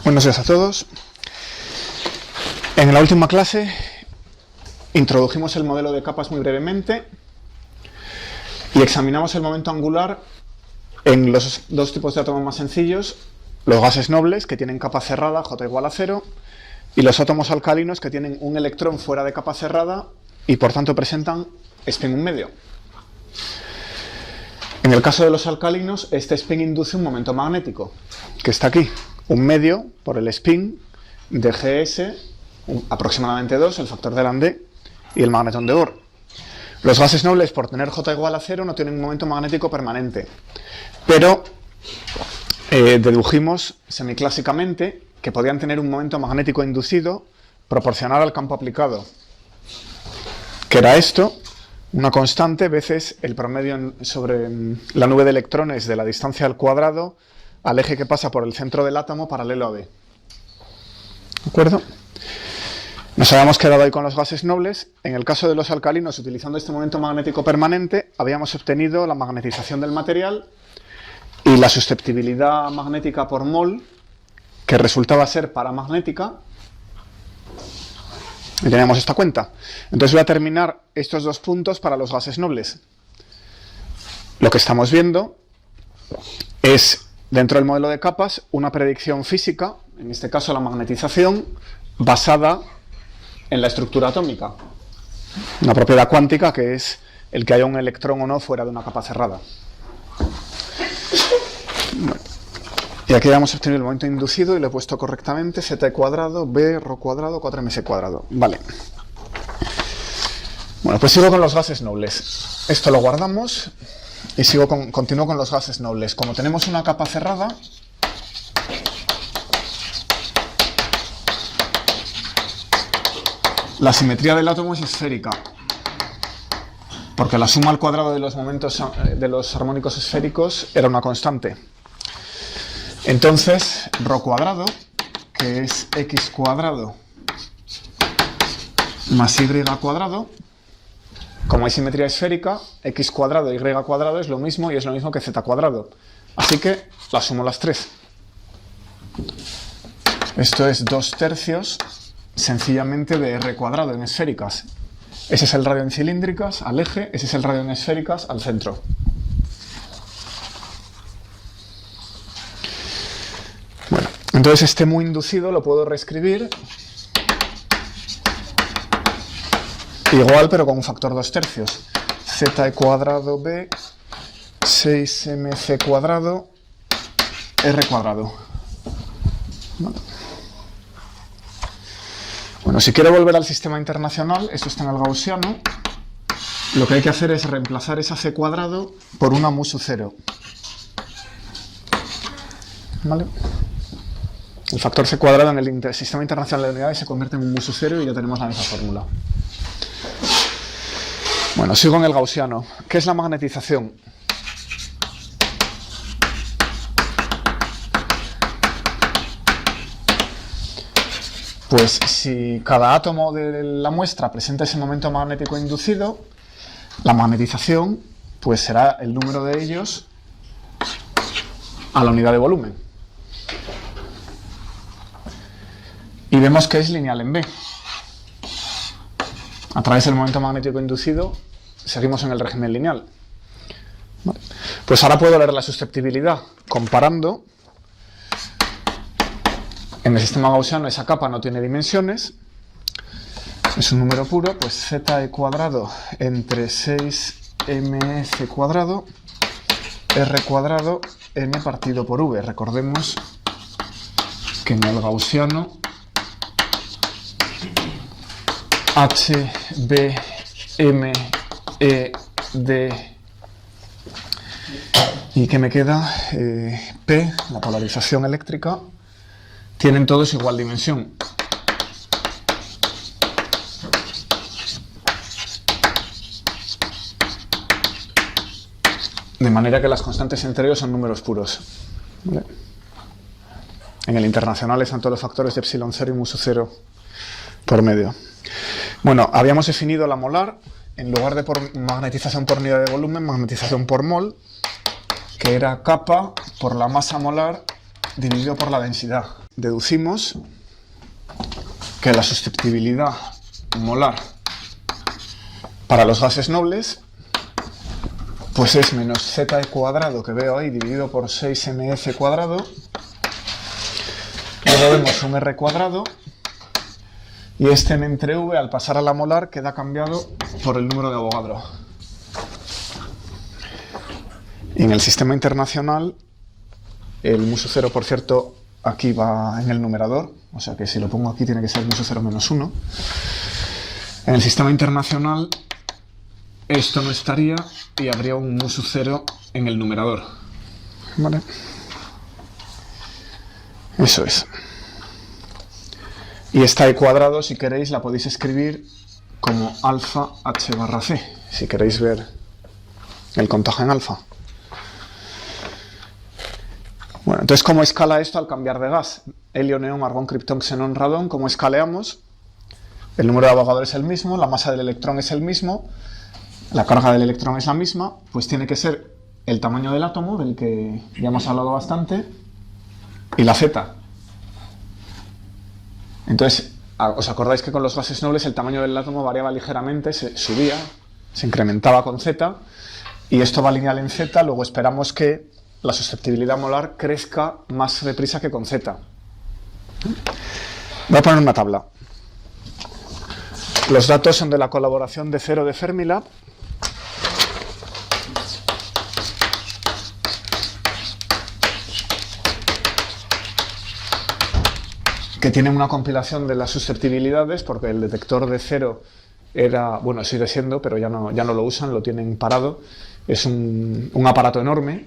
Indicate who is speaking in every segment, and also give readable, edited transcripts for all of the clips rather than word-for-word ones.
Speaker 1: Buenos días a todos. En la última clase introdujimos el modelo de capas muy brevemente y examinamos el momento angular en los dos tipos de átomos más sencillos, los gases nobles, que tienen capa cerrada, J igual a 0, y los átomos alcalinos, que tienen un electrón fuera de capa cerrada y por tanto presentan spin un medio. En el caso de los alcalinos, este spin induce un momento magnético, que está aquí, un medio por el spin de Gs, aproximadamente 2, el factor de Landé, y el magnetón de Bohr. Los gases nobles, por tener J igual a 0, no tienen un momento magnético permanente, pero dedujimos semiclásicamente que podían tener un momento magnético inducido proporcional al campo aplicado, que era esto, una constante veces el promedio sobre la nube de electrones de la distancia al cuadrado al eje que pasa por el centro del átomo paralelo a B. ¿De acuerdo? Nos habíamos quedado ahí con los gases nobles. En el caso de los alcalinos, utilizando este momento magnético permanente, habíamos obtenido la magnetización del material y la susceptibilidad magnética por mol, que resultaba ser paramagnética, y teníamos esta cuenta. Entonces voy a terminar estos dos puntos para los gases nobles. Lo que estamos viendo es, dentro del modelo de capas, una predicción física, en este caso la magnetización, basada en la estructura atómica. Una propiedad cuántica que es el que haya un electrón o no fuera de una capa cerrada. Bueno. Y aquí ya hemos obtenido el momento inducido y lo he puesto correctamente, z cuadrado, b, rho cuadrado, 4ms cuadrado. Vale. Bueno, pues sigo con los gases nobles. Esto lo guardamos y continúo con los gases nobles. Como tenemos una capa cerrada, la simetría del átomo es esférica, porque la suma al cuadrado de los momentos de los armónicos esféricos era una constante. Entonces, rho cuadrado, que es x cuadrado más y cuadrado, como hay simetría esférica, x cuadrado y y cuadrado es lo mismo y es lo mismo que z cuadrado. Así que las sumo las tres. Esto es 2/3 sencillamente de r cuadrado en esféricas. Ese es el radio en cilíndricas al eje, ese es el radio en esféricas al centro. Bueno, entonces este mu inducido lo puedo reescribir igual pero con un factor 2/3. Z cuadrado b, 6mc cuadrado, r cuadrado. Vale. Bueno, si quiero volver al sistema internacional, esto está en el gaussiano, lo que hay que hacer es reemplazar esa c cuadrado por una mu sub 0. ¿Vale? El factor c cuadrado en el sistema internacional de unidades se convierte en un mu sub 0 y ya tenemos la misma fórmula. Bueno, sigo en el gaussiano. ¿Qué es la magnetización? Pues si cada átomo de la muestra presenta ese momento magnético inducido, la magnetización pues será el número de ellos a la unidad de volumen. Y vemos que es lineal en B. A través del momento magnético inducido seguimos en el régimen lineal. Vale. Pues ahora puedo leer la susceptibilidad comparando. En el sistema gaussiano esa capa no tiene dimensiones, es un número puro, pues z cuadrado entre 6mf cuadrado, r cuadrado, m partido por v. Recordemos que en el gaussiano H, B, M, E, D y que me queda P, la polarización eléctrica, tienen todos igual dimensión. De manera que las constantes entre ellos son números puros. ¿Vale? En el internacional están todos los factores de epsilon 0 y mu sub 0 por medio. Bueno, habíamos definido la molar, en lugar de por magnetización por unidad de volumen, magnetización por mol, que era capa por la masa molar dividido por la densidad. deducimos que la susceptibilidad molar para los gases nobles pues es menos Ze cuadrado, que veo ahí, dividido por 6mf cuadrado. Luego vemos un R cuadrado. Y este M entre V, al pasar a la molar, queda cambiado por el número de Avogadro. Y en el sistema internacional, el mu0, por cierto, aquí va en el numerador. O sea que si lo pongo aquí tiene que ser mu0 menos 1. En el sistema internacional, esto no estaría y habría un mu0 en el numerador. ¿Vale? Eso es. Y esta E cuadrado, si queréis, la podéis escribir como alfa h barra c, si queréis ver el contaje en alfa. Bueno, entonces, ¿cómo escala esto al cambiar de gas? Helio, neón, argón, criptón, xenón, radón. ¿Cómo escaleamos? El número de Avogadro es el mismo, la masa del electrón es el mismo, la carga del electrón es la misma, pues tiene que ser el tamaño del átomo, del que ya hemos hablado bastante, y la Z. Entonces, ¿os acordáis que con los gases nobles el tamaño del átomo variaba ligeramente, se subía, se incrementaba con Z, y esto va lineal en Z, luego esperamos que la susceptibilidad molar crezca más deprisa que con Z. Voy a poner una tabla. Los datos son de la colaboración de Cero de Fermilab. Que tiene una compilación de las susceptibilidades, porque el detector de Cero era, bueno, sigue siendo, pero ya no lo usan, lo tienen parado. Es un aparato enorme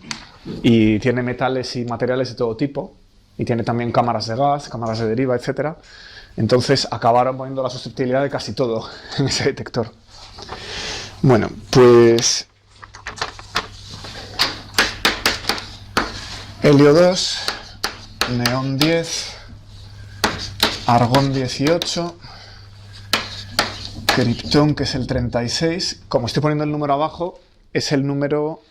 Speaker 1: y tiene metales y materiales de todo tipo, y tiene también cámaras de gas, cámaras de deriva, etc. Entonces acabaron poniendo la susceptibilidad de casi todo en ese detector. Bueno, pues helio 2, neón 10, argón 18, criptón, que es el 36. Como estoy poniendo el número abajo, es el número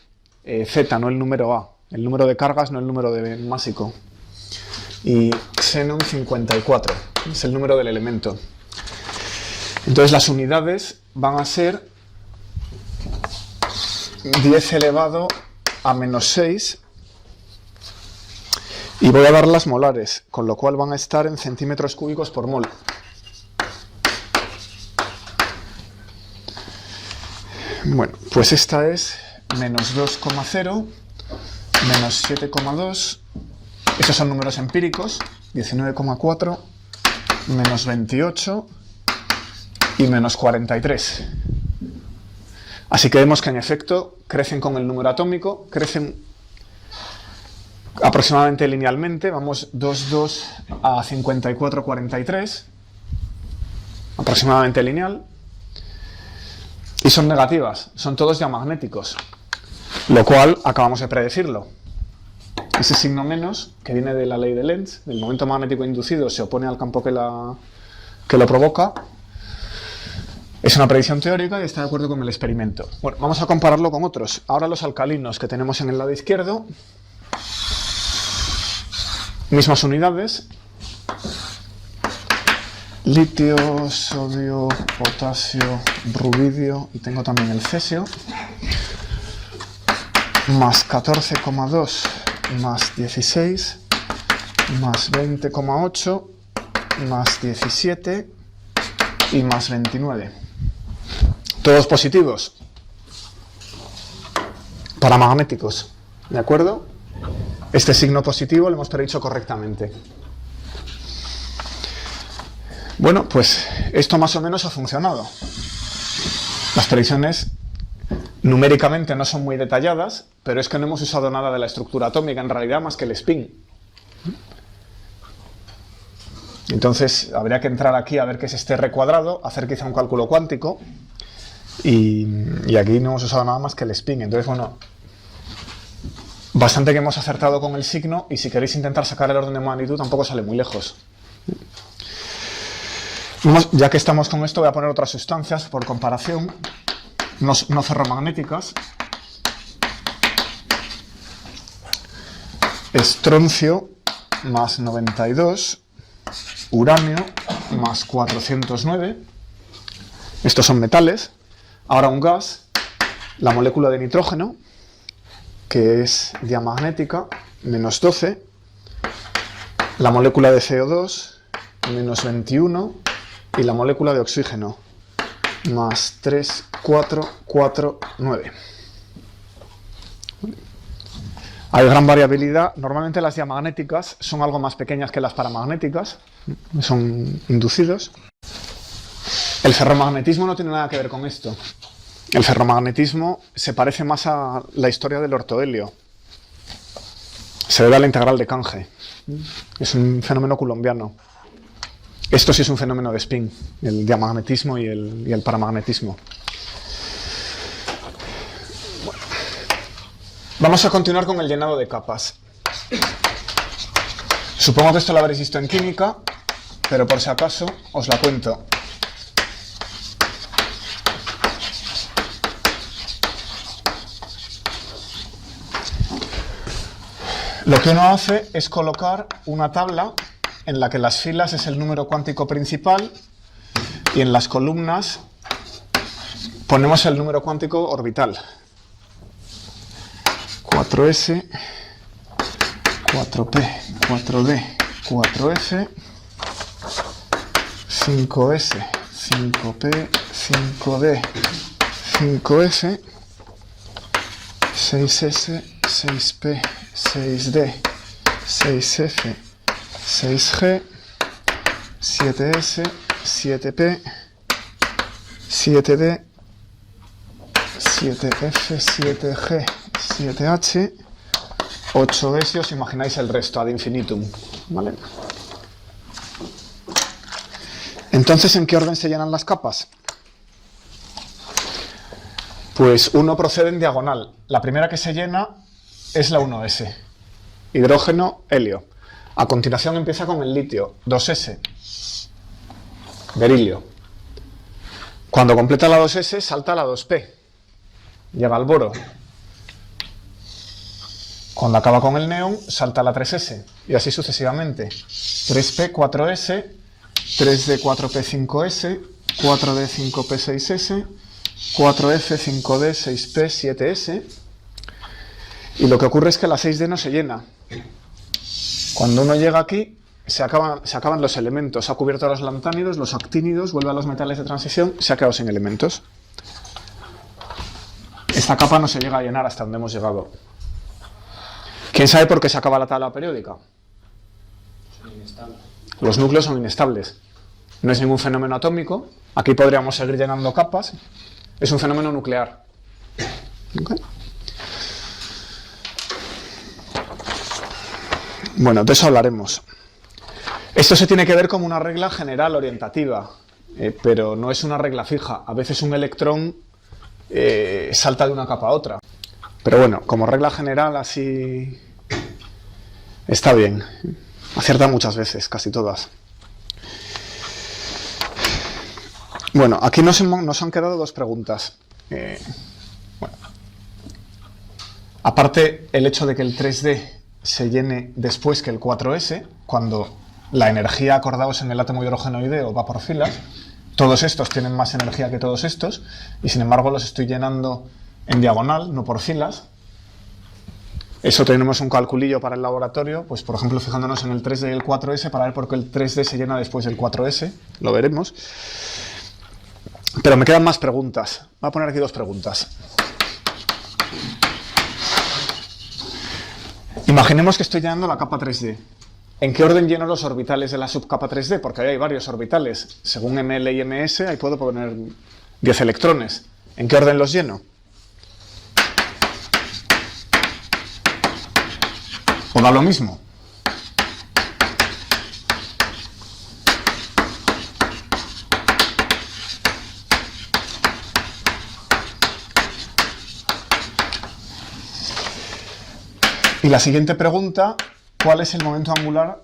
Speaker 1: Z, no el número A. El número de cargas, no el número de másico. Y xenón 54, es el número del elemento. Entonces las unidades van a ser 10 elevado a menos 6. Y voy a dar las molares, con lo cual van a estar en centímetros cúbicos por mol. Bueno, pues esta es menos 2,0, menos 7,2. Esos son números empíricos, 19,4, menos 28 y menos 43. Así que vemos que en efecto crecen con el número atómico, crecen aproximadamente linealmente, vamos 2,2 a 54,43, aproximadamente lineal, y son negativas, son todos diamagnéticos, lo cual acabamos de predecirlo. Ese signo menos, que viene de la ley de Lenz, del momento magnético inducido, se opone al campo que lo provoca. Es una predicción teórica y está de acuerdo con el experimento. Bueno, vamos a compararlo con otros. Ahora los alcalinos que tenemos en el lado izquierdo. Mismas unidades. Litio, sodio, potasio, rubidio y tengo también el cesio. Más 14,2 más 16 más 20,8 más 17 y más 29. Todos positivos. Paramagnéticos. ¿De acuerdo? Este signo positivo lo hemos predicho correctamente. Bueno, pues esto más o menos ha funcionado. Las predicciones numéricamente no son muy detalladas, pero es que no hemos usado nada de la estructura atómica en realidad más que el spin. Entonces habría que entrar aquí a ver qué es este R cuadrado, hacer quizá un cálculo cuántico y aquí no hemos usado nada más que el spin. Entonces, bueno, bastante que hemos acertado con el signo y si queréis intentar sacar el orden de magnitud tampoco sale muy lejos. Ya que estamos con esto voy a poner otras sustancias por comparación. No ferromagnéticas. Estroncio más 92, uranio más 409. Estos son metales. Ahora un gas, la molécula de nitrógeno, que es diamagnética, menos 12. La molécula de CO2, menos 21. Y la molécula de oxígeno, más 3, 4, 4, 9. Hay gran variabilidad. Normalmente las diamagnéticas son algo más pequeñas que las paramagnéticas, son inducidos. El ferromagnetismo no tiene nada que ver con esto. El ferromagnetismo se parece más a la historia del ortohelio. Se debe a la integral de Cange. Es un fenómeno coulombiano. Esto sí es un fenómeno de spin, el diamagnetismo y el paramagnetismo. Bueno. Vamos a continuar con el llenado de capas. Supongo que esto lo habréis visto en química, pero por si acaso os la cuento. Lo que uno hace es colocar una tabla en la que las filas es el número cuántico principal y en las columnas ponemos el número cuántico orbital. 4s, 4p, 4d, 4f, 5s, 5p, 5d, 5f, 6s, 6p, 6d, 6f, 6G, 7S, 7P, 7D, 7F, 7G, 7H, 8S, os imagináis el resto, ad infinitum, ¿vale? Entonces, ¿en qué orden se llenan las capas? Pues uno procede en diagonal. La primera que se llena es la 1S, hidrógeno, helio. A continuación empieza con el litio, 2s, berilio. Cuando completa la 2s, salta a la 2p, llega al boro. Cuando acaba con el neón, salta a la 3s, y así sucesivamente. 3p, 4s, 3d, 4p, 5s, 4d, 5p, 6s, 4f, 5d, 6p, 7s. Y lo que ocurre es que la 6d no se llena. Cuando uno llega aquí, se acaban los elementos. Ha cubierto a los lantánidos, los actínidos, vuelve a los metales de transición, se ha quedado sin elementos. Esta capa no se llega a llenar hasta donde hemos llegado. ¿Quién sabe por qué se acaba la tabla periódica? Los núcleos son inestables. No es ningún fenómeno atómico. Aquí podríamos seguir llenando capas. Es un fenómeno nuclear. ¿Okay? Bueno, de eso hablaremos. Esto se tiene que ver como una regla general orientativa, pero no es una regla fija. A veces un electrón salta de una capa a otra. Pero bueno, como regla general así está bien. Acierta muchas veces, casi todas. Bueno, aquí nos han quedado dos preguntas. Bueno. Aparte, el hecho de que el 3D se llene después que el 4s, cuando la energía, acordaos, en el átomo hidrogenoideo va por filas, todos estos tienen más energía que todos estos, y sin embargo los estoy llenando en diagonal, no por filas. Eso tenemos un calculillo para el laboratorio, pues por ejemplo fijándonos en el 3D y el 4s para ver por qué el 3D se llena después del 4s, lo veremos. Pero me quedan más preguntas. Voy a poner aquí dos preguntas. Imaginemos que estoy llenando la capa 3D. ¿En qué orden lleno los orbitales de la subcapa 3D? Porque ahí hay varios orbitales. Según ml y ms, ahí puedo poner 10 electrones. ¿En qué orden los lleno? ¿O da lo mismo? Y la siguiente pregunta, ¿cuál es el momento angular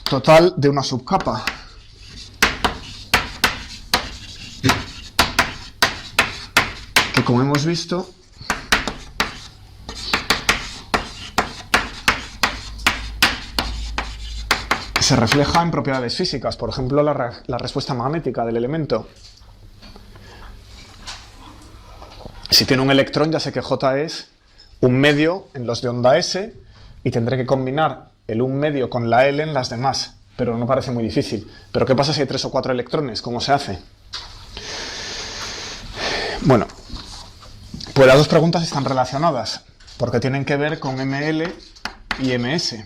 Speaker 1: total de una subcapa? Que como hemos visto, se refleja en propiedades físicas, por ejemplo, la respuesta magnética del elemento. Si tiene un electrón, ya sé que J es un medio en los de onda S y tendré que combinar el un medio con la L en las demás, pero no parece muy difícil. ¿Pero qué pasa si hay 3 o 4 electrones? ¿Cómo se hace? Bueno, pues las dos preguntas están relacionadas, porque tienen que ver con ML y MS.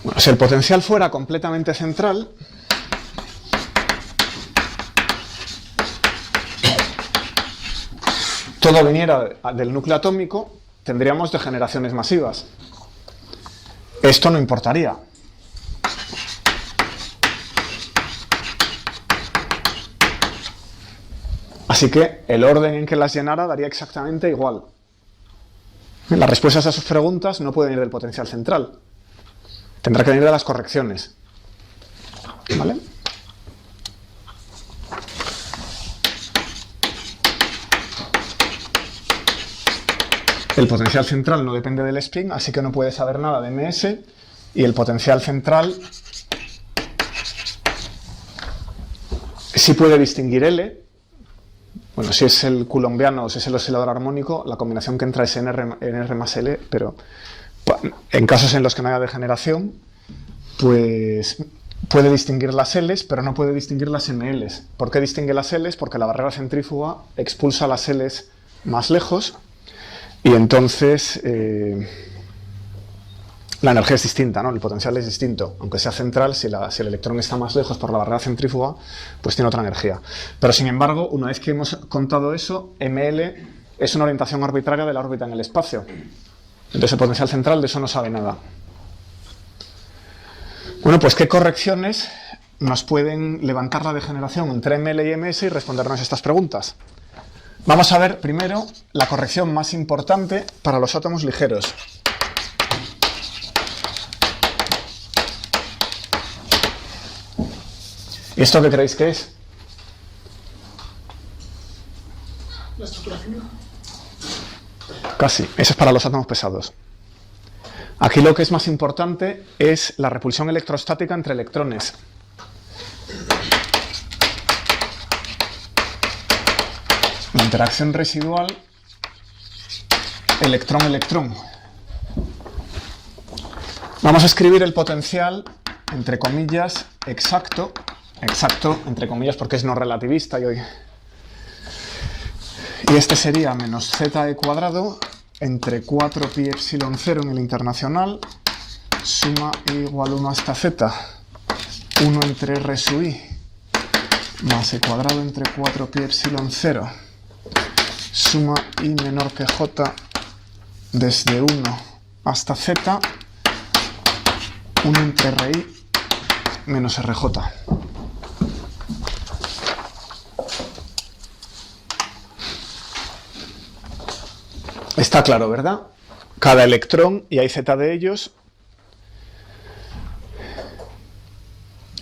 Speaker 1: Bueno, si el potencial fuera completamente central, todo viniera del núcleo atómico, tendríamos degeneraciones masivas. Esto no importaría. Así que el orden en que las llenara daría exactamente igual. Las respuestas a sus preguntas no pueden ir del potencial central. Tendrá que venir de las correcciones. ¿Vale? El potencial central no depende del spin, así que no puede saber nada de ms. Y el potencial central sí puede distinguir L. Bueno, si es el coulombiano o si es el oscilador armónico, la combinación que entra es en R más L, pero en casos en los que no haya degeneración, pues puede distinguir las L's, pero no puede distinguir las ML's. ¿Por qué distingue las L's? Porque la barrera centrífuga expulsa las L's más lejos y entonces la energía es distinta, ¿no? El potencial es distinto. Aunque sea central, si el electrón está más lejos por la barrera centrífuga, pues tiene otra energía. Pero sin embargo, una vez que hemos contado eso, ML es una orientación arbitraria de la órbita en el espacio. Entonces el potencial central de eso no sabe nada. Bueno, pues ¿qué correcciones nos pueden levantar la degeneración entre ML y MS y respondernos estas preguntas? Vamos a ver primero la corrección más importante para los átomos ligeros. ¿Y esto qué creéis que es?
Speaker 2: La estructura fina.
Speaker 1: Casi. Eso es para los átomos pesados. Aquí lo que es más importante es la repulsión electrostática entre electrones. La interacción residual electrón-electrón. Vamos a escribir el potencial, entre comillas, exacto, entre comillas porque es no relativista y este sería menos ZE cuadrado entre 4 pi epsilon 0 en el internacional, suma i igual 1 hasta z, 1 entre r sub i, más e cuadrado entre 4 pi epsilon 0, suma i menor que j desde 1 hasta z, 1 entre ri menos rj. Está claro, ¿verdad? Cada electrón, y hay z de ellos.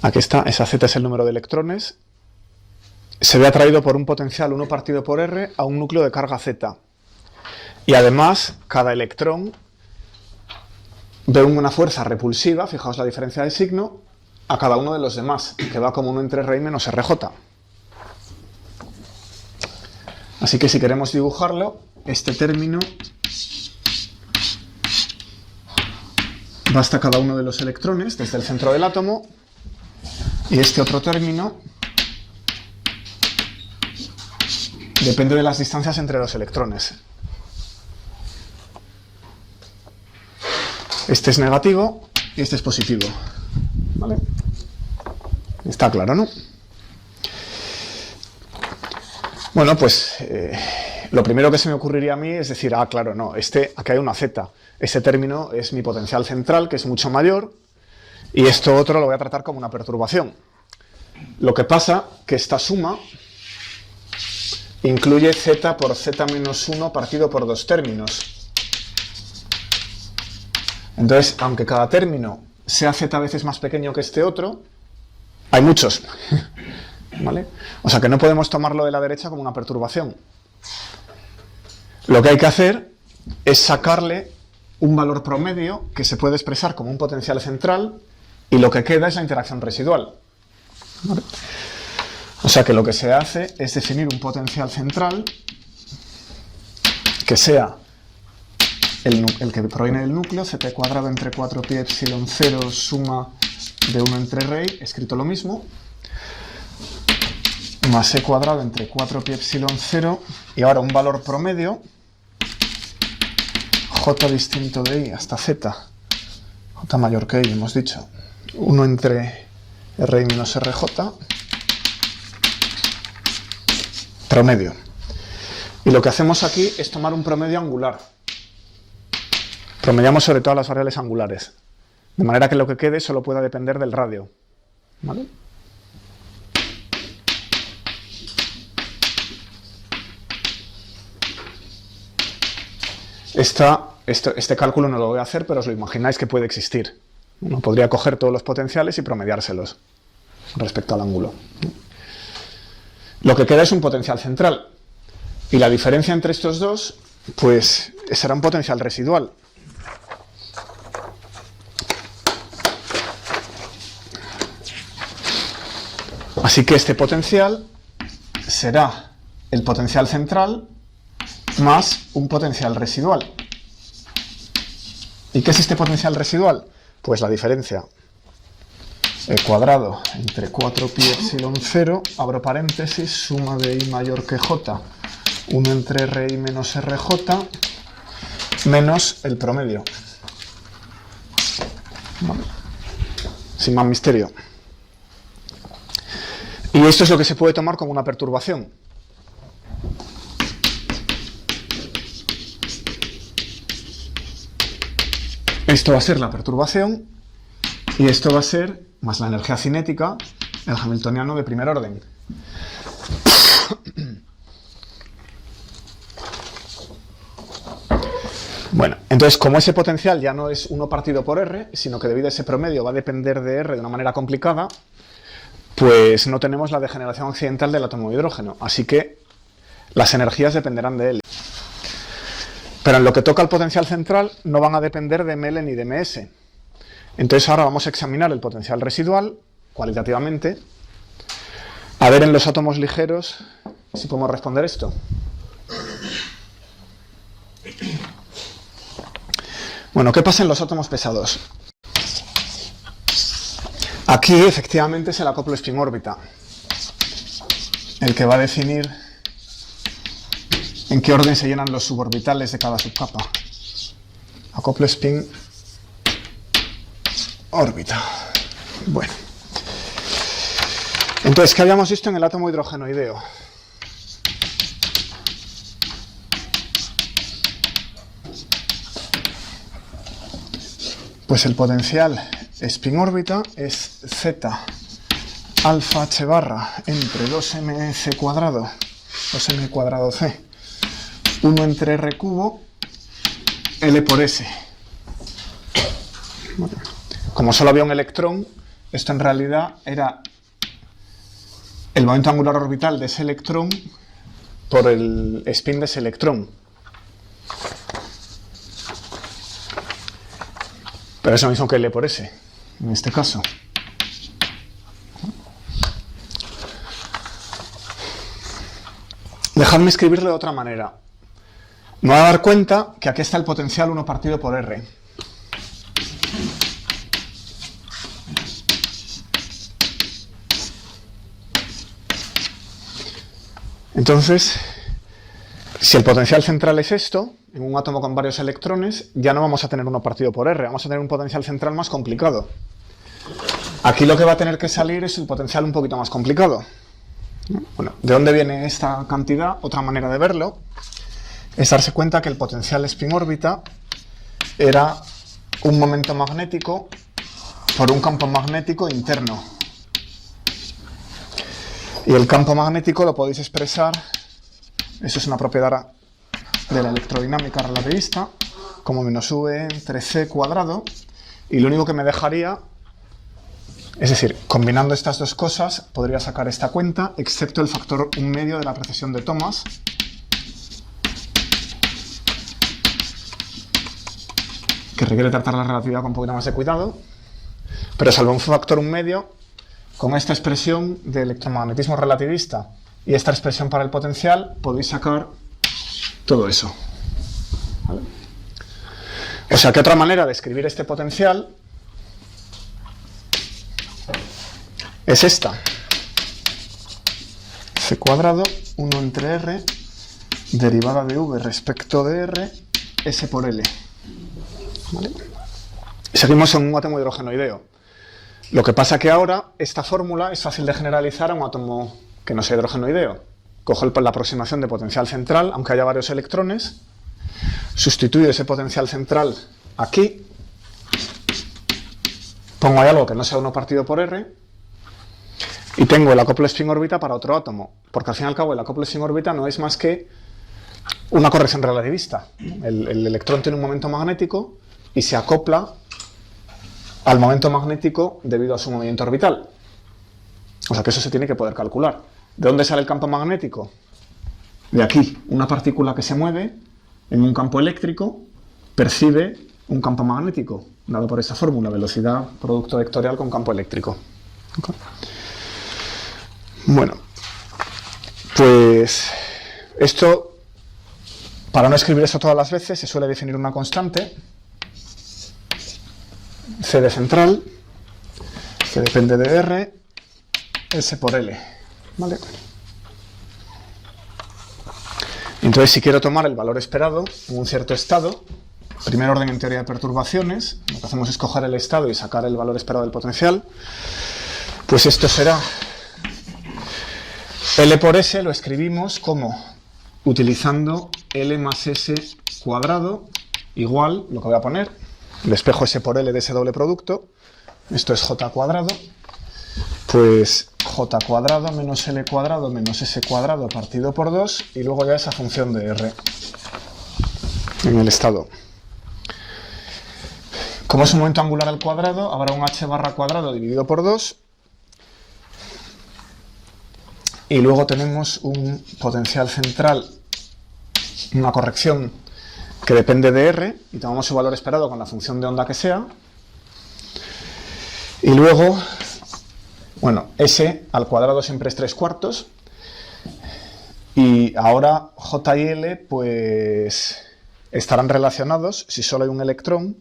Speaker 1: Aquí está, esa z es el número de electrones. Se ve atraído por un potencial 1 partido por r a un núcleo de carga z. Y además, cada electrón ve una fuerza repulsiva, fijaos la diferencia de signo, a cada uno de los demás, que va como 1 entre r menos rj. Así que si queremos dibujarlo, este término va hasta cada uno de los electrones desde el centro del átomo y este otro término depende de las distancias entre los electrones. Este es negativo y este es positivo. ¿Vale? Está claro, ¿no? Bueno, pues lo primero que se me ocurriría a mí es decir, claro, no, aquí hay una z. Ese término es mi potencial central, que es mucho mayor, y esto otro lo voy a tratar como una perturbación. Lo que pasa que esta suma incluye z por z menos 1 partido por dos términos. Entonces, aunque cada término sea z veces más pequeño que este otro, hay muchos. ¿Vale? O sea que no podemos tomarlo de la derecha como una perturbación. Lo que hay que hacer es sacarle un valor promedio que se puede expresar como un potencial central y lo que queda es la interacción residual. ¿Vale? O sea que lo que se hace es definir un potencial central que sea el que proviene del núcleo, ct cuadrado entre 4pi epsilon 0 suma de 1 entre rei, escrito lo mismo, más e cuadrado entre 4pi epsilon 0, y ahora un valor promedio, j distinto de i hasta z, j mayor que i, hemos dicho, 1 entre rei menos rj, promedio. Y lo que hacemos aquí es tomar un promedio angular. Promediamos sobre todas las variables angulares, de manera que lo que quede solo pueda depender del radio. ¿Vale? Este cálculo no lo voy a hacer, pero os lo imagináis que puede existir. Uno podría coger todos los potenciales y promediárselos respecto al ángulo. Lo que queda es un potencial central. Y la diferencia entre estos dos, pues, será un potencial residual. Así que este potencial será el potencial central más un potencial residual. ¿Y qué es este potencial residual? Pues la diferencia e cuadrado entre 4pi epsilon 0, abro paréntesis, suma de i mayor que j, 1 entre rei menos rj, menos el promedio. Vale. Sin más misterio. Y esto es lo que se puede tomar como una perturbación. Esto va a ser la perturbación y esto va a ser, más la energía cinética, el hamiltoniano de primer orden. Bueno, entonces como ese potencial ya no es 1 partido por R, sino que debido a ese promedio va a depender de R de una manera complicada, pues no tenemos la degeneración accidental del átomo de hidrógeno, así que las energías dependerán de él. Pero en lo que toca al potencial central no van a depender de ML ni de MS. Entonces ahora vamos a examinar el potencial residual, cualitativamente, a ver en los átomos ligeros si podemos responder esto. Bueno, ¿qué pasa en los átomos pesados? Aquí efectivamente es el acoplo spin-órbita el que va a definir en qué orden se llenan los suborbitales de cada subcapa. Acoplo spin-órbita. Bueno. Entonces, ¿qué habíamos visto en el átomo hidrogenoideo? Pues el potencial spin-órbita es z alfa h barra entre 2mc cuadrado, 2m cuadrado c, 1 entre r cubo, L por S. Bueno, como solo había un electrón, esto en realidad era el momento angular orbital de ese electrón por el spin de ese electrón. Pero es lo mismo que L por S, en este caso. Dejadme escribirlo de otra manera. Me voy a dar cuenta que aquí está el potencial 1 partido por R. Entonces, si el potencial central es esto, en un átomo con varios electrones, ya no vamos a tener 1 partido por R, vamos a tener un potencial central más complicado. Aquí lo que va a tener que salir es el potencial un poquito más complicado. Bueno, ¿de dónde viene esta cantidad? Otra manera de verlo es darse cuenta que el potencial spin-órbita era un momento magnético por un campo magnético interno. Y el campo magnético lo podéis expresar, eso es una propiedad de la electrodinámica relativista, como menos v entre c cuadrado, y lo único que me dejaría, es decir, combinando estas dos cosas, podría sacar esta cuenta, excepto el factor 1/2 de la precesión de Thomas, que requiere tratar la relatividad con un poquito más de cuidado, pero salvo un factor 1/2, con esta expresión de electromagnetismo relativista y esta expresión para el potencial, podéis sacar todo eso. ¿Vale? O sea que otra manera de escribir este potencial es esta. C cuadrado, 1 entre R, derivada de V respecto de R, S por L. ¿Vale? Seguimos en un átomo hidrogenoideo. Lo que pasa que ahora esta fórmula es fácil de generalizar a un átomo que no sea hidrogenoideo. Cojo la aproximación de potencial central, aunque haya varios electrones, sustituyo ese potencial central aquí, pongo ahí algo que no sea 1 partido por R, y tengo el acoplo spin-órbita para otro átomo, porque al fin y al cabo el acoplo spin-órbita no es más que una corrección relativista. El electrón tiene un momento magnético y se acopla al momento magnético debido a su movimiento orbital. O sea que eso se tiene que poder calcular. ¿De dónde sale el campo magnético? De aquí. Una partícula que se mueve en un campo eléctrico percibe un campo magnético, dado por esta fórmula, velocidad producto vectorial con campo eléctrico. ¿Okay? Bueno, pues esto, para no escribir esto todas las veces, se suele definir una constante, C de central, que depende de R, S por L. ¿Vale? Entonces, si quiero tomar el valor esperado en un cierto estado, primer orden en teoría de perturbaciones, lo que hacemos es coger el estado y sacar el valor esperado del potencial, pues esto será L por S, lo escribimos como utilizando L más S cuadrado igual, lo que voy a poner, despejo S por L de ese doble producto, esto es J cuadrado, pues J cuadrado menos L cuadrado menos S cuadrado partido por 2 y luego ya esa función de R en el estado. Como es un momento angular al cuadrado, habrá un H barra cuadrado dividido por 2 y luego tenemos un potencial central, una corrección que depende de R y tomamos su valor esperado con la función de onda que sea y luego, bueno, S al cuadrado siempre es 3/4 y ahora J y L pues estarán relacionados si solo hay un electrón,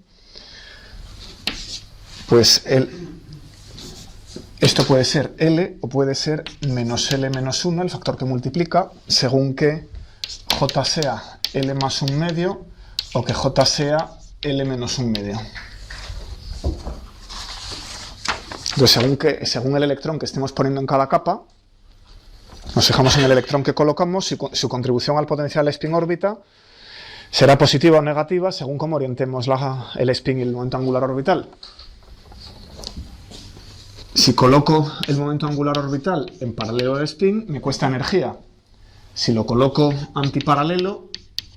Speaker 1: pues esto puede ser L o puede ser menos L menos 1, el factor que multiplica, según que J sea L más 1/2 o que J sea L menos 1/2. Entonces, según el electrón que estemos poniendo en cada capa, nos fijamos en el electrón que colocamos, su contribución al potencial spin-órbita será positiva o negativa según cómo orientemos el spin y el momento angular orbital. Si coloco el momento angular orbital en paralelo al spin, me cuesta energía. Si lo coloco antiparalelo,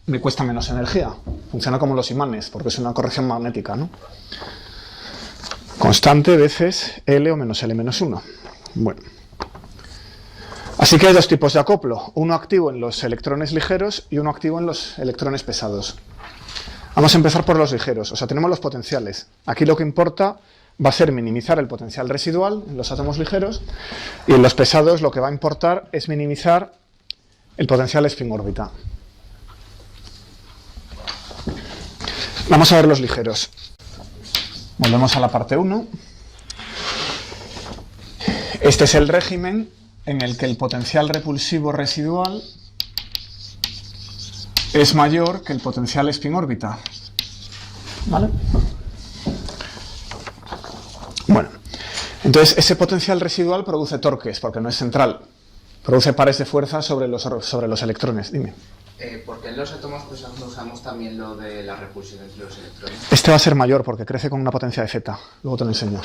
Speaker 1: me cuesta menos energía. Funciona como los imanes, porque es una corrección magnética, ¿no? Constante veces L o menos L menos 1. Bueno. Así que hay dos tipos de acoplo. Uno activo en los electrones ligeros y uno activo en los electrones pesados. Vamos a empezar por los ligeros. O sea, tenemos los potenciales. Aquí lo que importa va a ser minimizar el potencial residual en los átomos ligeros y en los pesados lo que va a importar es minimizar el potencial spin-órbita. Vamos a ver los ligeros. Volvemos a la parte 1. Este es el régimen en el que el potencial repulsivo residual es mayor que el potencial spin-órbita. ¿Vale? Bueno, entonces ese potencial residual produce torques, porque no es central. Produce pares de fuerza sobre los electrones. Dime.
Speaker 3: ¿Por qué en los átomos pesados no usamos también lo de la repulsión entre los electrones?
Speaker 1: Este va a ser mayor, porque crece con una potencia de Z. Luego te lo enseño.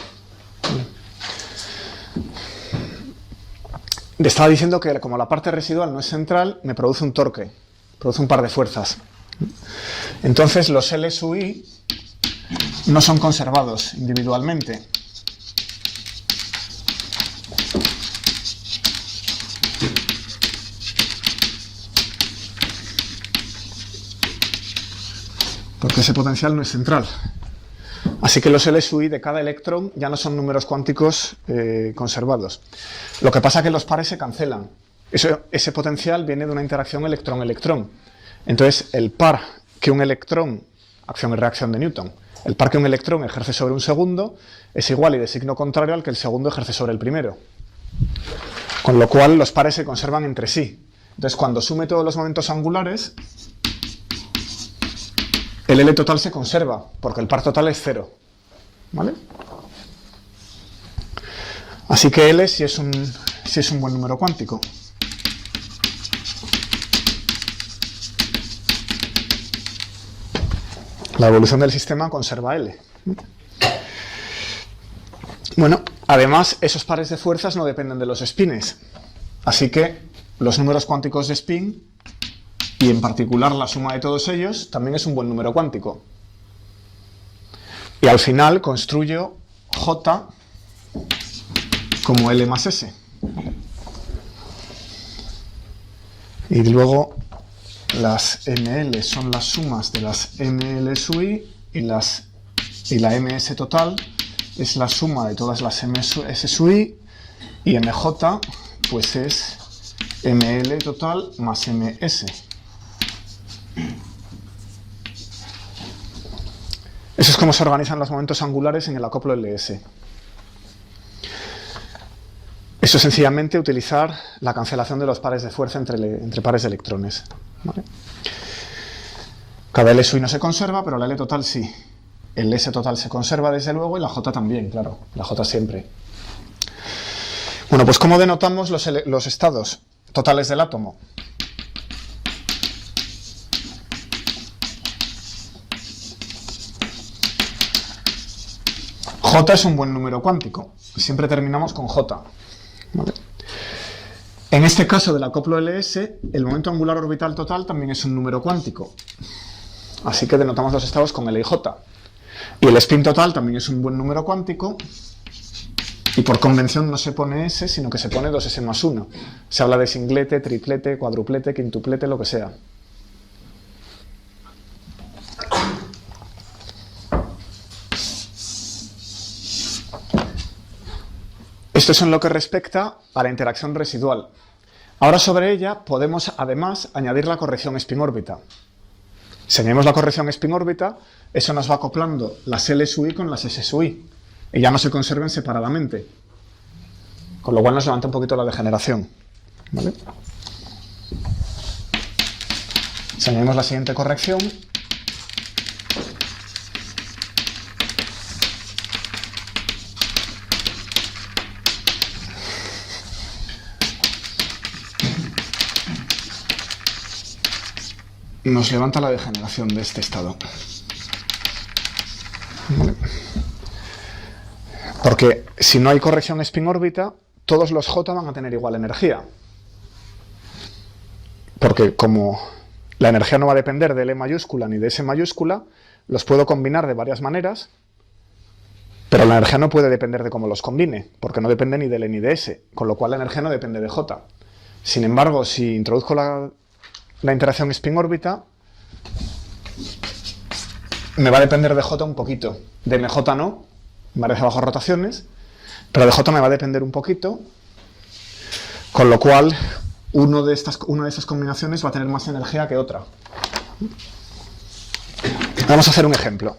Speaker 1: Te estaba diciendo que como la parte residual no es central, me produce un torque, produce un par de fuerzas. Entonces los L sub I no son conservados individualmente. Porque ese potencial no es central. Así que los LSUI de cada electrón ya no son números cuánticos conservados. Lo que pasa es que los pares se cancelan. Ese potencial viene de una interacción electrón-electrón. Entonces, el par que un electrón, acción y reacción de Newton, el par que un electrón ejerce sobre un segundo es igual y de signo contrario al que el segundo ejerce sobre el primero. Con lo cual, los pares se conservan entre sí. Entonces, cuando sume todos los momentos angulares, el L total se conserva, porque el par total es 0. ¿Vale? Así que L sí es un buen número cuántico. La evolución del sistema conserva L. Bueno, además, esos pares de fuerzas no dependen de los spines. Así que los números cuánticos de spin, y en particular la suma de todos ellos, también es un buen número cuántico. Y al final construyo J como L más S. Y luego las ML son las sumas de las ML SUI y la MS total es la suma de todas las MS SUI y MJ pues es ML total más MS. Eso es como se organizan los momentos angulares en el acoplo LS. Eso es sencillamente utilizar la cancelación de los pares de fuerza entre pares de electrones. ¿Vale? Cada L SUI no se conserva, pero la L total sí. El S total se conserva desde luego y la J también, claro. La J siempre. Bueno, pues ¿cómo denotamos los estados totales del átomo? J es un buen número cuántico. Siempre terminamos con J. ¿Vale? En este caso del acoplo LS, el momento angular orbital total también es un número cuántico. Así que denotamos los estados con L y J. Y el spin total también es un buen número cuántico. Y por convención no se pone S, sino que se pone 2S más 1. Se habla de singlete, triplete, cuadruplete, quintuplete, lo que sea. Esto es en lo que respecta a la interacción residual. Ahora sobre ella podemos además añadir la corrección spin-órbita. Si añadimos la corrección spin-órbita, eso nos va acoplando las L SUI con las S SUI. Y ya no se conserven separadamente. Con lo cual nos levanta un poquito la degeneración. ¿Vale? Si añadimos la siguiente corrección, nos levanta la degeneración de este estado. ¿Vale? Porque si no hay corrección spin-órbita, todos los J van a tener igual energía. Porque como la energía no va a depender de L mayúscula ni de S mayúscula, los puedo combinar de varias maneras, pero la energía no puede depender de cómo los combine, porque no depende ni de L ni de S, con lo cual la energía no depende de J. Sin embargo, si introduzco la interacción spin-órbita, me va a depender de J un poquito. De MJ no, varias bajo rotaciones, pero de J me va a depender un poquito, con lo cual una de estas combinaciones va a tener más energía que otra. Vamos a hacer un ejemplo.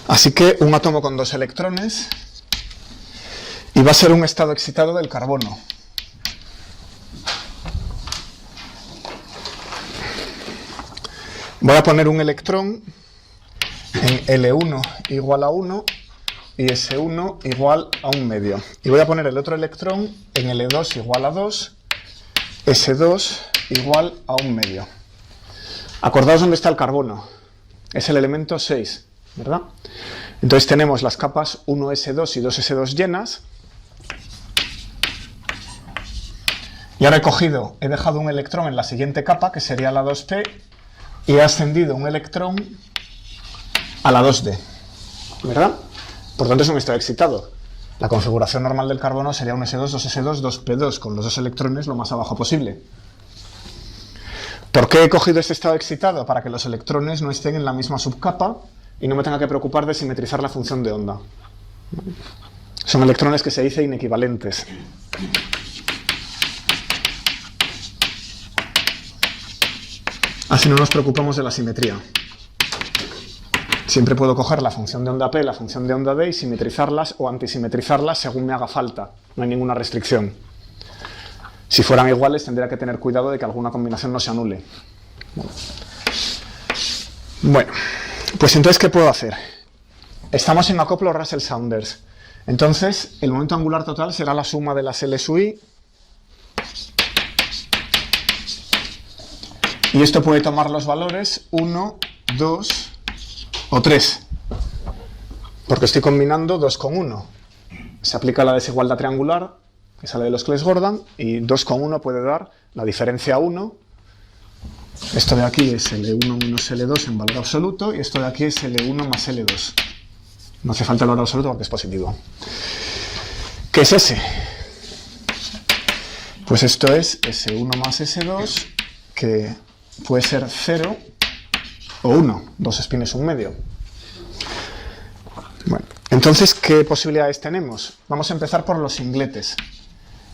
Speaker 1: Así que un átomo con 2 electrones y va a ser un estado excitado del carbono. Voy a poner un electrón en L1 igual a 1 y S1 igual a 1 medio. Y voy a poner el otro electrón en L2 igual a 2, S2 igual a 1 medio. Acordaos dónde está el carbono. Es el elemento 6. ¿Verdad? Entonces tenemos las capas 1s2 y 2s2 llenas. Y ahora he dejado un electrón en la siguiente capa, que sería la 2p, y he ascendido un electrón a la 2D, ¿verdad? Por tanto es un estado excitado. La configuración normal del carbono sería un S2, 2S2, 2P2, con los dos electrones lo más abajo posible. ¿Por qué he cogido este estado excitado? Para que los electrones no estén en la misma subcapa y no me tenga que preocupar de simetrizar la función de onda. Son electrones que se dice inequivalentes. Así no nos preocupamos de la simetría. Siempre puedo coger la función de onda P, la función de onda D y simetrizarlas o antisimetrizarlas según me haga falta. No hay ninguna restricción. Si fueran iguales tendría que tener cuidado de que alguna combinación no se anule. Bueno, pues entonces ¿qué puedo hacer? Estamos en acoplo Russell-Saunders. Entonces el momento angular total será la suma de las L sub I. Y esto puede tomar los valores 1, 2 o 3. Porque estoy combinando 2 con 1. Se aplica la desigualdad triangular, que sale de los Clés-Gordon, y 2 con 1 puede dar la diferencia 1. Esto de aquí es L1 menos L2 en valor absoluto, y esto de aquí es L1 más L2. No hace falta el valor absoluto porque es positivo. ¿Qué es ese? Pues esto es S1 más S2, que puede ser 0 o 1, 2 espines un medio. Bueno, entonces, ¿qué posibilidades tenemos? Vamos a empezar por los singletes.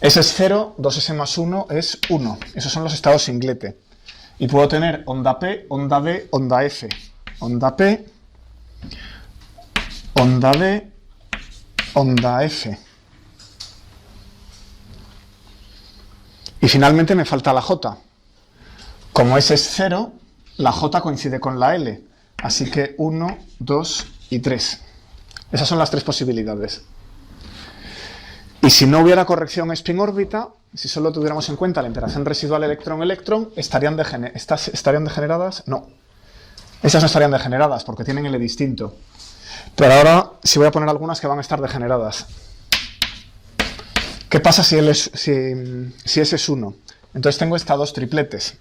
Speaker 1: S es 0, 2S más 1 es 1. Esos son los estados singlete. Y puedo tener onda P, onda D, onda F. Onda P, onda D, onda F. Y finalmente me falta la J. Como S es 0, la J coincide con la L. Así que 1, 2 y 3. Esas son las tres posibilidades. Y si no hubiera corrección spin-órbita, si solo tuviéramos en cuenta la interacción residual electrón-electrón, ¿estarían degeneradas? No. Esas no estarían degeneradas porque tienen L distinto. Pero ahora sí voy a poner algunas que van a estar degeneradas. ¿Qué pasa si S es 1? Entonces tengo estados tripletes.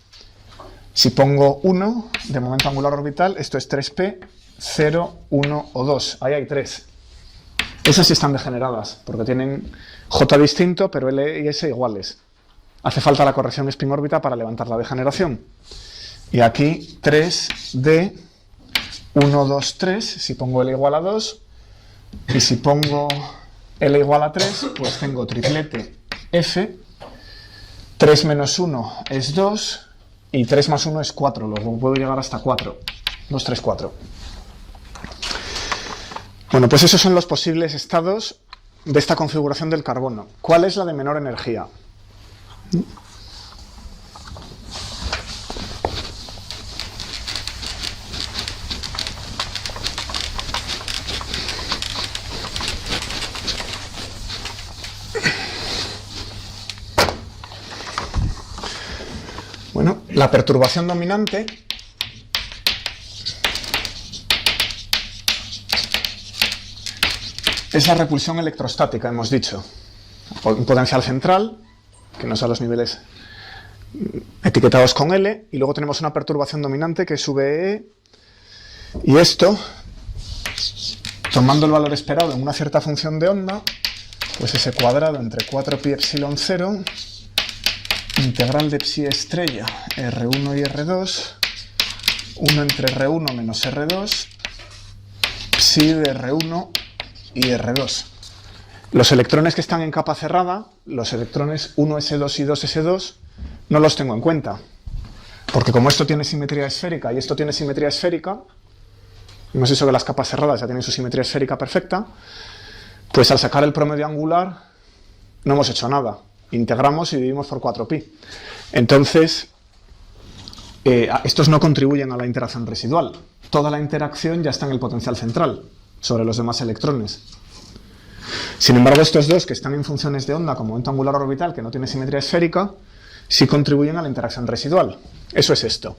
Speaker 1: Si pongo 1 de momento angular orbital, esto es 3P, 0, 1 o 2. Ahí hay 3. Esas sí están degeneradas, porque tienen J distinto, pero L y S iguales. Hace falta la corrección spin-órbita para levantar la degeneración. Y aquí 3D, 1, 2, 3, si pongo L igual a 2, y si pongo L igual a 3, pues tengo triplete F, 3 menos 1 es 2, y 3 más 1 es 4, luego puedo llegar hasta 4. 2, 3, 4. Bueno, pues esos son los posibles estados de esta configuración del carbono. ¿Cuál es la de menor energía? Bueno, la perturbación dominante es la repulsión electrostática, hemos dicho. Un potencial central, que nos da los niveles etiquetados con L, y luego tenemos una perturbación dominante que es VE, y esto, tomando el valor esperado en una cierta función de onda, pues ese cuadrado entre 4pi epsilon 0, integral de psi estrella R1 y R2, 1 entre R1 menos R2, psi de R1 y R2. Los electrones que están en capa cerrada, los electrones 1s2 y 2s2, no los tengo en cuenta. Porque como esto tiene simetría esférica y esto tiene simetría esférica, hemos dicho que las capas cerradas ya tienen su simetría esférica perfecta, pues al sacar el promedio angular no hemos hecho nada. Integramos y dividimos por 4pi. Entonces, estos no contribuyen a la interacción residual. Toda la interacción ya está en el potencial central sobre los demás electrones. Sin embargo, estos dos que están en funciones de onda con momento angular orbital que no tiene simetría esférica, sí contribuyen a la interacción residual. Eso es esto.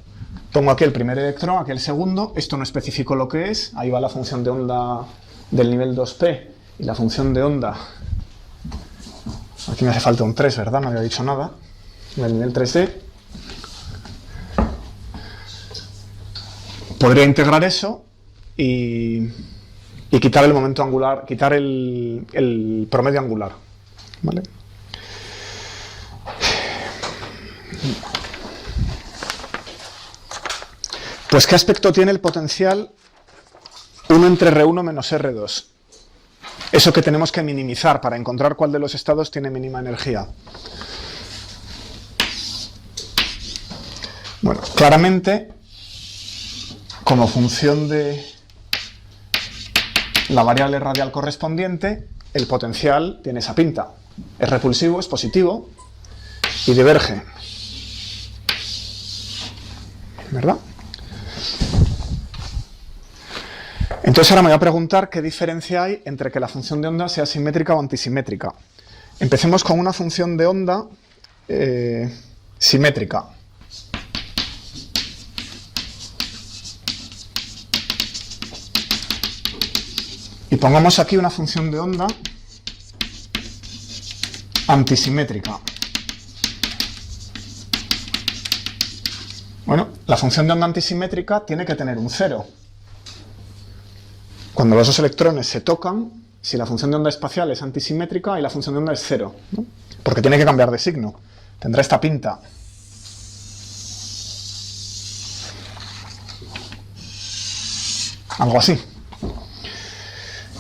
Speaker 1: Pongo aquí el primer electrón, aquí el segundo, esto no especifico lo que es, ahí va la función de onda del nivel 2P y la función de onda, aquí me hace falta un 3, ¿verdad? No había dicho nada, del nivel 3D. podría integrar eso y quitar el momento angular, quitar el promedio angular, ¿vale? Pues, ¿qué aspecto tiene el potencial 1 entre R1 menos R2? Eso que tenemos que minimizar para encontrar cuál de los estados tiene mínima energía. Bueno, claramente, como función de la variable radial correspondiente, el potencial tiene esa pinta. Es repulsivo, es positivo y diverge. ¿Verdad? Entonces ahora me voy a preguntar qué diferencia hay entre que la función de onda sea simétrica o antisimétrica. Empecemos con una función de onda simétrica. Y pongamos aquí una función de onda antisimétrica. Bueno, la función de onda antisimétrica tiene que tener un cero. Cuando los dos electrones se tocan, si la función de onda espacial es antisimétrica y la función de onda es cero, ¿no? Porque tiene que cambiar de signo. Tendrá esta pinta. Algo así.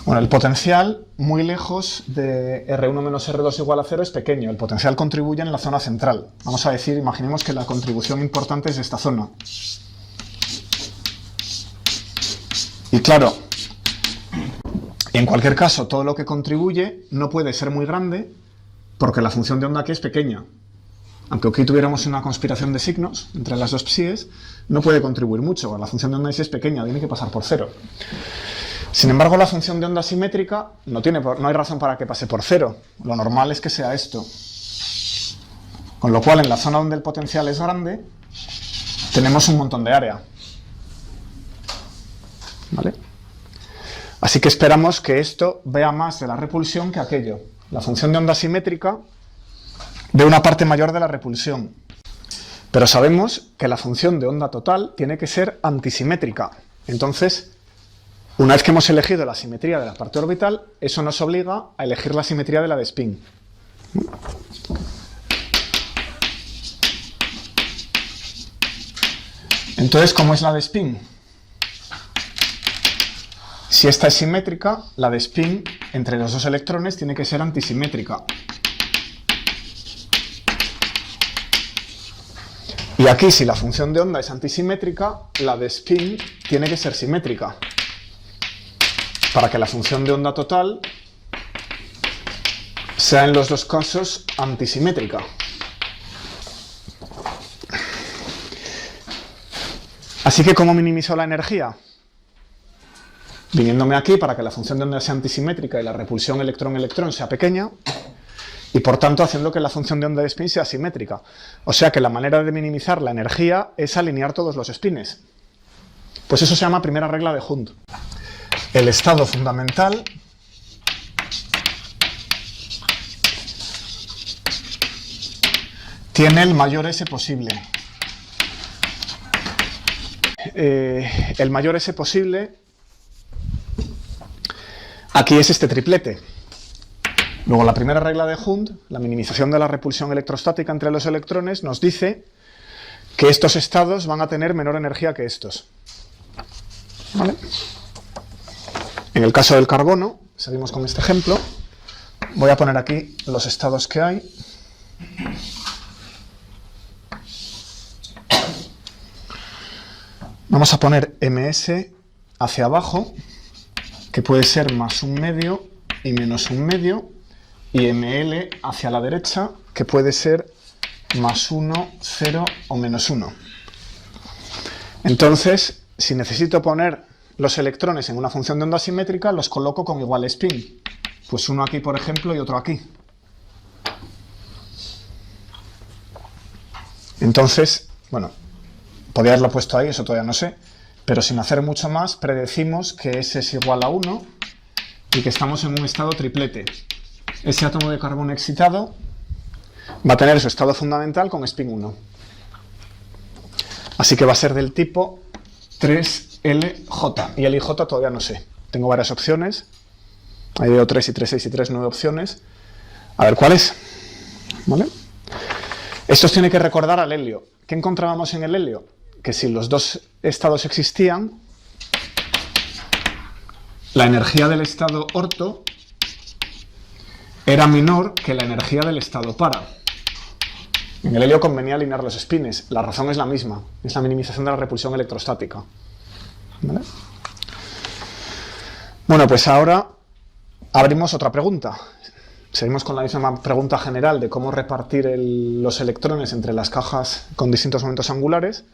Speaker 1: Bueno, el potencial, muy lejos de R1 menos R2 igual a 0, es pequeño. El potencial contribuye en la zona central. Vamos a decir, imaginemos que la contribución importante es de esta zona. Y claro, en cualquier caso, todo lo que contribuye no puede ser muy grande porque la función de onda aquí es pequeña. Aunque aquí tuviéramos una conspiración de signos entre las dos psies, no puede contribuir mucho. La función de onda es pequeña, tiene que pasar por 0. Sin embargo, la función de onda simétrica no hay razón para que pase por 0. Lo normal es que sea esto. Con lo cual, en la zona donde el potencial es grande, tenemos un montón de área. ¿Vale? Así que esperamos que esto vea más de la repulsión que aquello. La función de onda simétrica ve una parte mayor de la repulsión. Pero sabemos que la función de onda total tiene que ser antisimétrica. Entonces, una vez que hemos elegido la simetría de la parte orbital, eso nos obliga a elegir la simetría de la de spin. Entonces, ¿cómo es la de spin? Si esta es simétrica, la de spin entre los dos electrones tiene que ser antisimétrica. Y aquí, si la función de onda es antisimétrica, la de spin tiene que ser simétrica, para que la función de onda total sea en los dos casos antisimétrica. Así que, ¿cómo minimizo la energía? Viniéndome aquí para que la función de onda sea antisimétrica y la repulsión electrón-electrón sea pequeña, y por tanto haciendo que la función de onda de spin sea simétrica. O sea que la manera de minimizar la energía es alinear todos los spines. Pues eso se llama primera regla de Hund. El estado fundamental tiene el mayor S posible. El mayor S posible aquí es este triplete. Luego, la primera regla de Hund, la minimización de la repulsión electrostática entre los electrones, nos dice que estos estados van a tener menor energía que estos. ¿Vale? En el caso del carbono, seguimos con este ejemplo, voy a poner aquí los estados que hay. Vamos a poner ms hacia abajo, que puede ser más un medio y menos un medio, y ml hacia la derecha, que puede ser más 1, 0 o menos 1. Entonces, si necesito poner los electrones en una función de onda simétrica, los coloco con igual spin. Pues uno aquí, por ejemplo, y otro aquí. Entonces, bueno, podría haberlo puesto ahí, eso todavía no sé, pero sin hacer mucho más, predecimos que S es igual a 1 y que estamos en un estado triplete. Ese átomo de carbono excitado va a tener su estado fundamental con spin 1. Así que va a ser del tipo 3 L, J. Y L y J todavía no sé. Tengo varias opciones. Ahí veo 3 y 3, 6 y 3, 9 opciones. A ver cuál es. ¿Vale? Esto os tiene que recordar al helio. ¿Qué encontrábamos en el helio? Que si los dos estados existían, la energía del estado orto era menor que la energía del estado para. En el helio convenía alinear los spines. La razón es la misma. Es la minimización de la repulsión electrostática. ¿Vale? Bueno, pues ahora abrimos otra pregunta. Seguimos con la misma pregunta general de cómo repartir los electrones entre las cajas con distintos momentos angulares.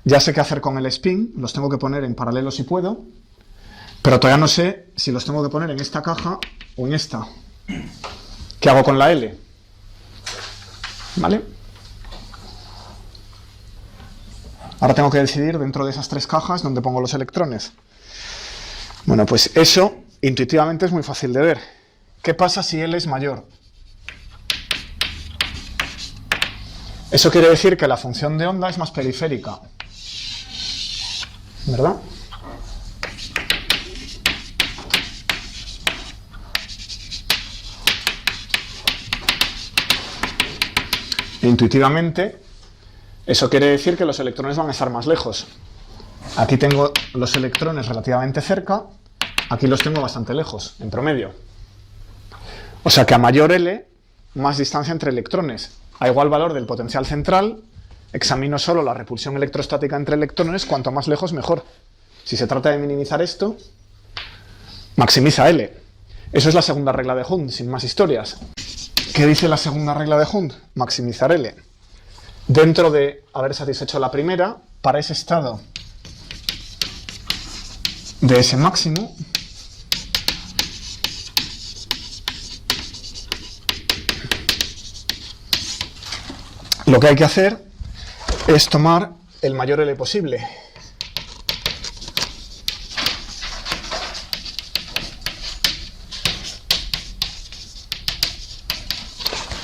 Speaker 1: Ya sé qué hacer con el spin. Los tengo que poner en paralelo si puedo. Pero todavía no sé si los tengo que poner en esta caja o en esta. ¿Qué hago con la L? ¿Vale? Ahora tengo que decidir dentro de esas tres cajas dónde pongo los electrones. Bueno, pues eso intuitivamente es muy fácil de ver. ¿Qué pasa si L es mayor? Eso quiere decir que la función de onda es más periférica. ¿Verdad? Intuitivamente, eso quiere decir que los electrones van a estar más lejos. Aquí tengo los electrones relativamente cerca, aquí los tengo bastante lejos, en promedio. O sea que a mayor L, más distancia entre electrones. A igual valor del potencial central, examino solo la repulsión electrostática entre electrones, cuanto más lejos mejor. Si se trata de minimizar esto, maximiza L. Eso es la segunda regla de Hund, sin más historias. ¿Qué dice la segunda regla de Hund? Maximizar L. Dentro de haber satisfecho la primera, para ese estado de ese máximo, lo que hay que hacer es tomar el mayor L posible.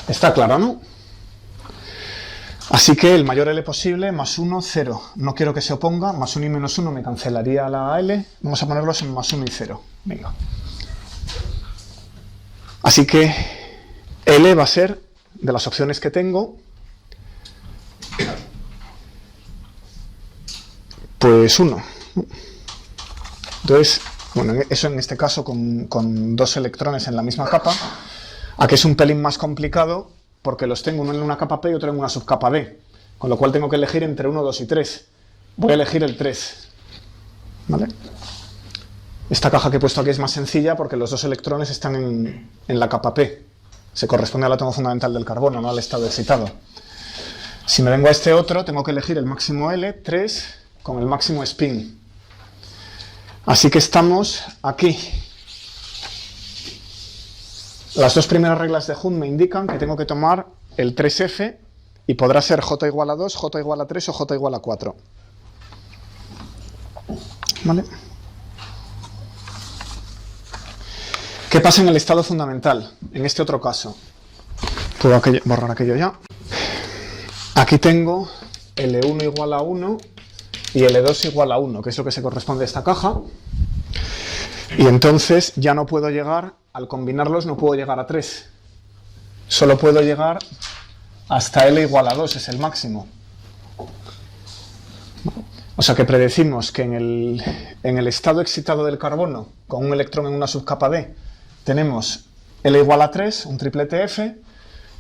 Speaker 1: Está claro, ¿no? Así que el mayor L posible, más 1, 0. No quiero que se oponga, más 1 y menos 1 me cancelaría la L. Vamos a ponerlos en más 1 y 0. Venga. Así que L va a ser, de las opciones que tengo, pues 1. Entonces, bueno, eso en este caso con dos electrones en la misma capa. Aquí es un pelín más complicado porque los tengo uno en una capa P y otro en una subcapa D, con lo cual tengo que elegir entre 1, 2 y 3. Voy a elegir el 3. ¿Vale? Esta caja que he puesto aquí es más sencilla porque los dos electrones están en la capa P. Se corresponde al átomo fundamental del carbono, no al estado excitado. Si me vengo a este otro, tengo que elegir el máximo L, 3, con el máximo spin. Así que estamos aquí. Las dos primeras reglas de Hund me indican que tengo que tomar el 3F y podrá ser J igual a 2, J igual a 3 o J igual a 4. ¿Vale? ¿Qué pasa en el estado fundamental? En este otro caso. Puedo borrar aquello ya. Aquí tengo L1 igual a 1 y L2 igual a 1, que es lo que se corresponde a esta caja. Y entonces ya no puedo llegar, al combinarlos no puedo llegar a 3. Solo puedo llegar hasta L igual a 2, es el máximo. O sea que predecimos que en el estado excitado del carbono, con un electrón en una subcapa D, tenemos L igual a 3, un triplete F,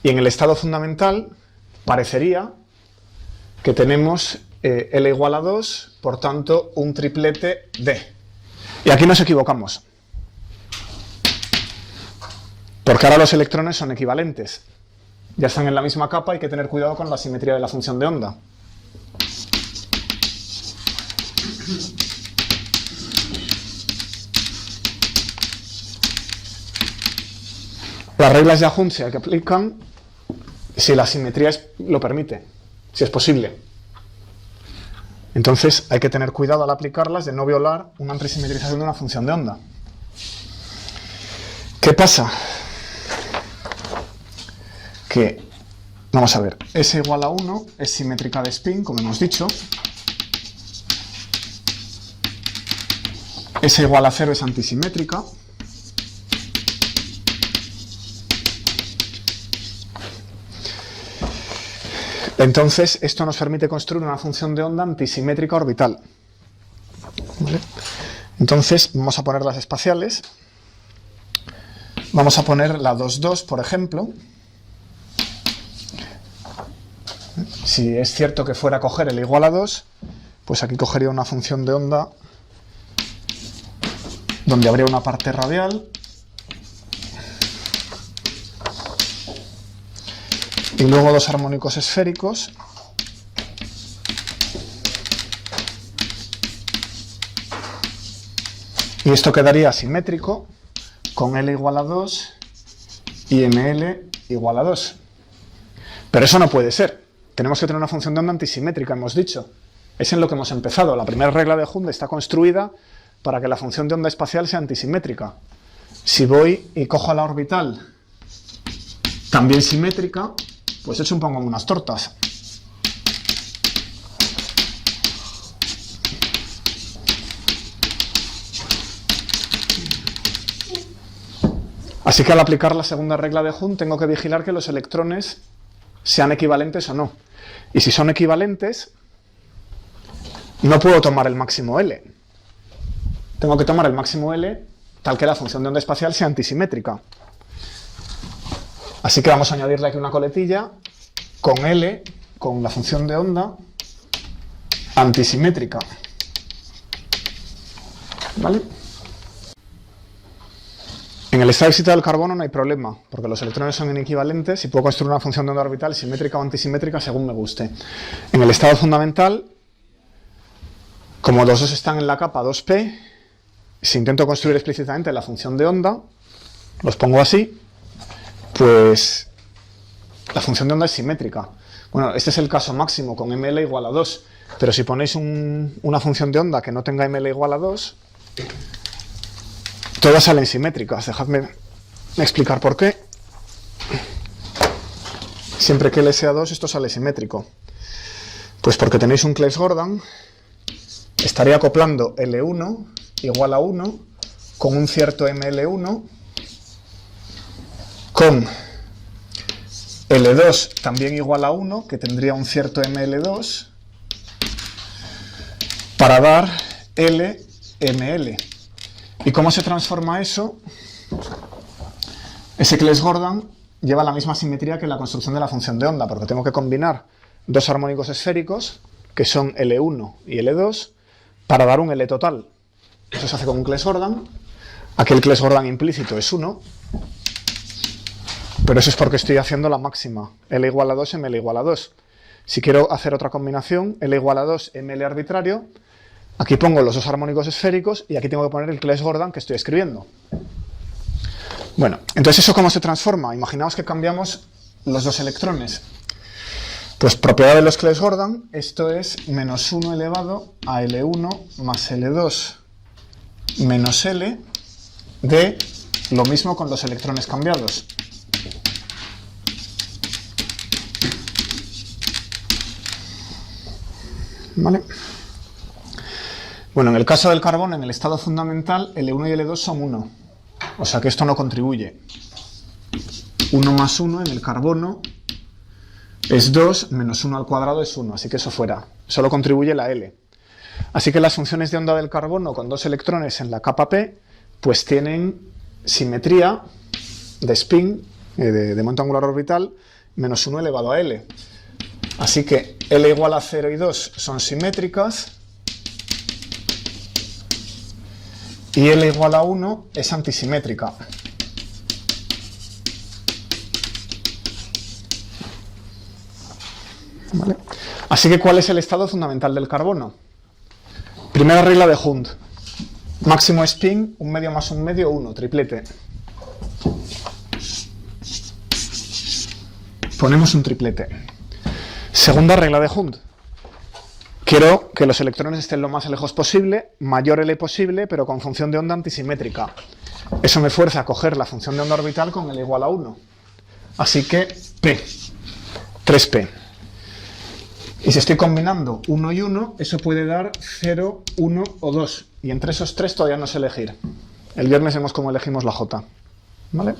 Speaker 1: y en el estado fundamental parecería que tenemos L igual a 2, por tanto un triplete D. Y aquí nos equivocamos, porque ahora los electrones son equivalentes. Ya están en la misma capa, hay que tener cuidado con la simetría de la función de onda. Las reglas de Hund se aplican si la simetría lo permite, si es posible. Entonces hay que tener cuidado al aplicarlas de no violar una antisimetrización de una función de onda. ¿Qué pasa? Que, vamos a ver, S igual a 1 es simétrica de spin, como hemos dicho. S igual a 0 es antisimétrica. Entonces, esto nos permite construir una función de onda antisimétrica orbital. ¿Vale? Entonces, vamos a poner las espaciales. Vamos a poner la 2, 2, por ejemplo. Si es cierto que fuera a coger L igual a 2, pues aquí cogería una función de onda donde habría una parte radial y luego dos armónicos esféricos y esto quedaría simétrico con L igual a 2 y ML igual a 2. Pero eso no puede ser. Tenemos que tener una función de onda antisimétrica, hemos dicho. Es en lo que hemos empezado. La primera regla de Hund está construida para que la función de onda espacial sea antisimétrica. Si voy y cojo a la orbital también simétrica, pues hecho un poco como unas tortas. Así que al aplicar la segunda regla de Hund tengo que vigilar que los electrones sean equivalentes o no. Y si son equivalentes, no puedo tomar el máximo L. Tengo que tomar el máximo L tal que la función de onda espacial sea antisimétrica. Así que vamos a añadirle aquí una coletilla con L, con la función de onda antisimétrica. ¿Vale? En el estado excitado del carbono no hay problema, porque los electrones son inequivalentes y puedo construir una función de onda orbital simétrica o antisimétrica según me guste. En el estado fundamental, como los dos están en la capa 2p, si intento construir explícitamente la función de onda, los pongo así, pues la función de onda es simétrica. Bueno, este es el caso máximo con ML igual a 2, pero si ponéis una función de onda que no tenga ML igual a 2, todas salen simétricas. Dejadme explicar por qué. Siempre que L sea 2, esto sale simétrico. Pues porque tenéis un Claes-Gordon, estaría acoplando L1 igual a 1 con un cierto ML1 con L2 también igual a 1, que tendría un cierto ML2, para dar LML. ¿Y cómo se transforma eso? Ese Claes-Gordon lleva la misma simetría que la construcción de la función de onda, porque tengo que combinar dos armónicos esféricos, que son L1 y L2, para dar un L total. Eso se hace con un Claes-Gordon. Aquí el Claes-Gordon implícito es 1, pero eso es porque estoy haciendo la máxima, L igual a 2, ML igual a 2. Si quiero hacer otra combinación, L igual a 2, ML arbitrario, aquí pongo los dos armónicos esféricos y aquí tengo que poner el Claes-Gordon que estoy escribiendo. Bueno, entonces ¿eso cómo se transforma? Imaginaos que cambiamos los dos electrones. Pues propiedad de los Claes-Gordon, esto es menos 1 elevado a L1 más L2 menos L de lo mismo con los electrones cambiados. ¿Vale? Bueno, en el caso del carbono, en el estado fundamental, L1 y L2 son 1. O sea que esto no contribuye. 1 más 1 en el carbono es 2, menos 1 al cuadrado es 1, así que eso fuera. Solo contribuye la L. Así que las funciones de onda del carbono con dos electrones en la capa P, pues tienen simetría de spin, de momento angular orbital, menos 1 elevado a L. Así que L igual a 0 y 2 son simétricas y L igual a 1 es antisimétrica. ¿Vale? Así que ¿cuál es el estado fundamental del carbono? Primera regla de Hund. Máximo spin, 1 medio más 1 medio, 1, triplete. Ponemos un triplete. Segunda regla de Hund. Quiero que los electrones estén lo más lejos posible, mayor L posible, pero con función de onda antisimétrica. Eso me fuerza a coger la función de onda orbital con L igual a 1. Así que P, 3P. Y si estoy combinando 1 y 1, eso puede dar 0, 1 o 2. Y entre esos tres todavía no sé elegir. El viernes vemos cómo elegimos la J. ¿Vale?